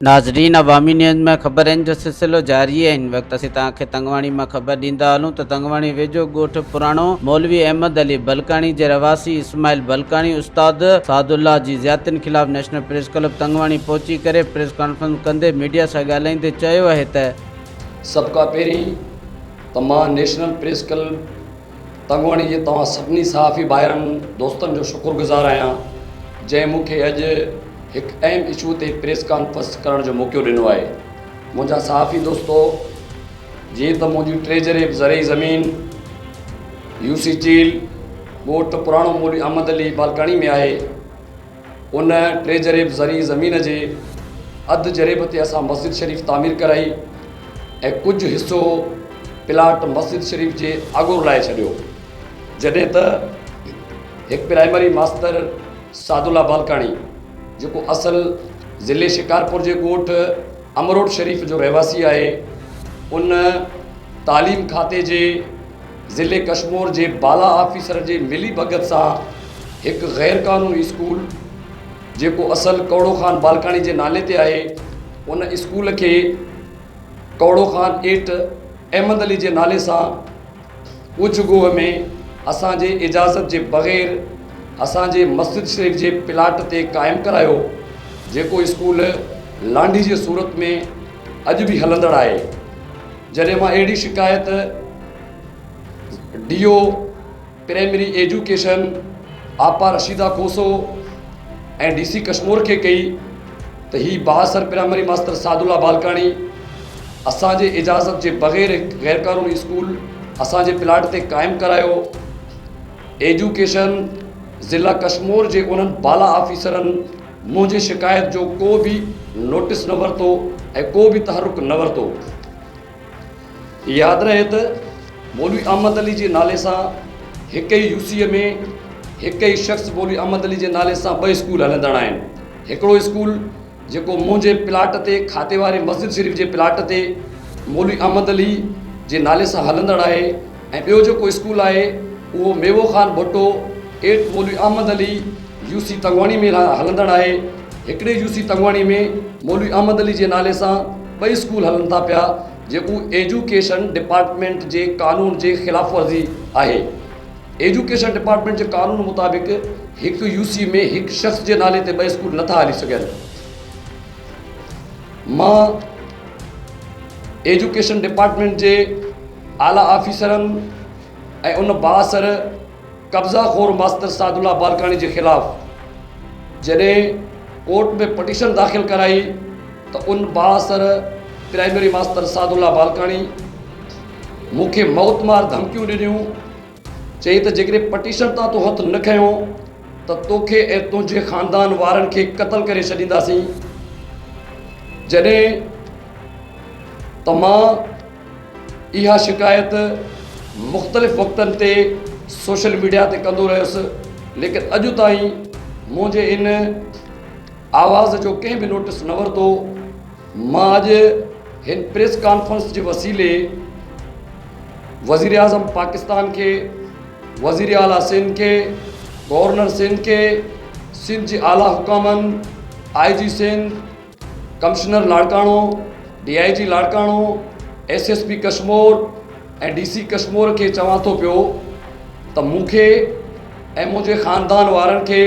नाज़रीन, अवामी न्यूज़ में ख़बरनि जो सिलसिलो जारी है। इन वक्त असीं तव्हांखे तंगवाणी में ख़बर ॾींदा हलूं त तंगवाणी वेझो ॻोठ पुराणो मौलवी अहमद अली बलकानी जे रवासी इस्माइल बलकानी उस्ताद सादुल्लाह जी ज़ियादतियुनि ख़िलाफ़ नेशनल प्रेस क्लब तंगवाणी पहुची करे प्रेस कॉन्फ्रेंस कंदे मीडिया सां ॻाल्हाईंदे चयो आहे त सबका पहिरीं त मां नेशनल प्रेस क्लब तंगवाणी जे तव्हां सभिनी सहाफ़ी भाइरनि दोस्तनि जो शुक्रगुज़ार आहियां जंहिं मूंखे अॼु हिकु अहम इशू ते प्रेस कॉन्फ्रेंस करण जो मौक़ो ॾिनो आहे। मुंहिंजा सहाफ़ी दोस्तो, जीअं त मुंहिंजी ट्रेजरी ज़रई ज़मीन यूसी चील ॻोठ पुराणो मौलवी अहमद अली बालकानी में आहे, उन ट्रेजरी ज़रई ज़मीन जे अधु जरेब ते असां मस्जिद शरीफ़ तामीर कराई ऐं कुझु हिसो प्लाट मस्जिद शरीफ़ जे आगुर लाइ छॾियो। जॾहिं त हिकु प्राइमरी मास्तर सादुल्लाह बालकानी जेको असल ज़िले शिकारपुर जे ॻोठ अमरोड शरीफ़ जो रहवासी आहे, उन तालीम खाते जे ज़िले कश्मीर जे बाला ऑफिसर जे मिली भगत सां हिकु गैर क़ानूनी स्कूल जेको असल कौड़ो ख़ान बालकानी जे नाले ते आहे, उन स्कूल खे कौड़ो ख़ान एट अहमद अली जे नाले सां कुझु गोह में असांजे इजाज़त जे बग़ैर असांजे मस्जिद शरीफ़ जे प्लाट ते क़ाइमु करायो, जेको स्कूल लांडी जे सूरत में अॼु बि हलंदड़ आहे। जॾहिं मां अहिड़ी शिकायत DO प्राइमरी एजुकेशन आपा रशीदा खोसो ऐं DC कश्मीर खे कई त ही बासर प्राइमरी मास्तर सादुल्लाह बालकानी असांजे इजाज़त जे बग़ैर हिकु गैर क़ानूनी स्कूल असांजे प्लाट ते क़ाइमु करायो। एजुकेशन ज़िला कश्मीर जे उन्हनि बाला ऑफिसरनि मुंहिंजी शिकायत जो को बि नोटिस न वरितो ऐं को बि तहरुक न वरितो। यादि रहे त मौलवी अहमद अली जे नाले सां हिक ई यूसीअ में हिक ई शख़्स मौलवी अहमद अली जे नाले सां 2 स्कूल हलंदड़ आहिनि। हिकिड़ो स्कूल जेको मुंहिंजे प्लाट ते खाते वारे मस्जिद शरीफ़ जे प्लाट ते मौलवी अहमद अली जे नाले सां हलंदड़ आहे ऐं ॿियो जेको स्कूल आहे उहो मेवो ख़ान भुट्टो एट मौलवी अहमद अली यूसी तंगवाणी में हलंदड़ आहे। हिकिड़े यूसी तंगवाणी में मौलवी अहमद अली जे नाले सां 2 स्कूल हलनि था पिया, जेको एजुकेशन डिपार्टमेंट जे कानून जे ख़िलाफ़ वर्ज़ी आहे। एजुकेशन डिपार्टमेंट जे कानून मुताबिक़ हिकु यूसी में हिकु शख़्स जे नाले ते 2 स्कूल नथा हली सघनि। मां एजुकेशन डिपार्टमेंट जे आला ऑफिसरनि ऐं उन बासर कब्ज़ाखोर मास्तर सादुल्लाह बालकानी जे ख़िलाफ़ जॾहिं कोर्ट में पटिशन दाख़िल कराई त उन बासर प्राइमरी मास्तर सादुल्लाह बालकानी मूंखे मौतमार धमकियूं ॾिनियूं, चई त जेकॾहिं पटिशन तां तूं हथु न खयों त तोखे ऐं तुंहिंजे ख़ानदान वारनि खे क़तल करे छॾींदासीं। जॾहिं त मां इहा शिकायत मुख़्तलिफ़ वक़्तनि ते सोशल मीडिया ते कंदो रहियुसि, लेकिन अॼु ताईं मुंहिंजे इन आवाज़ जो कंहिं बि नोटिस न वरितो। मां अॼु हिन प्रेस कॉन्फ्रेंस जे वसीले वज़ीर आज़म पाकिस्तान खे, वज़ीर आला सिंध खे, गवर्नर सिंध खे, सिंध जे आला हुकामनि, IG Sindh, commissioner Larkana, DIG Larkana, SSP Kashmore ऐं DC कश्मीर खे चवां थो पियो त मूंखे ऐं मुंहिंजे ख़ानदान वारनि खे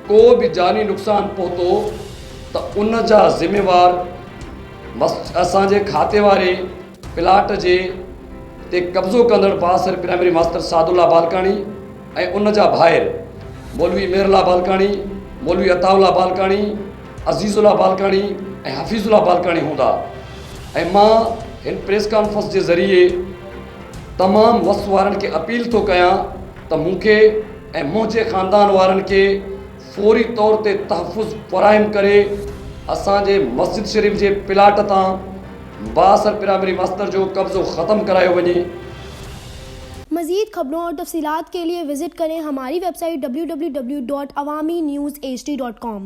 को बि जानी नुक़सानु पहुतो त उन जा ज़िम्मेवार असांजे खाते वारे प्लाट जे ते कब्ज़ो कंदड़ बासर प्राइमरी मास्तर सादुल्लाह बालकानी ऐं उन जा भाइर मौलवी मेरला बालकानी, मौलवी अताउल्लाह बालकानी, अज़ीज़ुल्लाह बालकानी ऐं हफ़ीज़ुल्लाह बालकानी हूंदा। ऐं मां हिन प्रेस कॉन्फ्रेंस जे ज़रिए तमामु वस वारनि खे अपील थो कयां त मूंखे ऐं मुंहिंजे ख़ानदान वारनि खे फ़ौरी तौर ते तहफ़ुज़ फ़राहम करे असांजे मस्जिद शरीफ़ जे प्लाट तां बासर प्राइमरी मास्तर जो कब्ज़ो ख़त्म करायो वञे। मज़ीद खबरों और तफसीलात के लिए विज़िट करें हमारी वेबसाइट www.awamiNewsHD.com।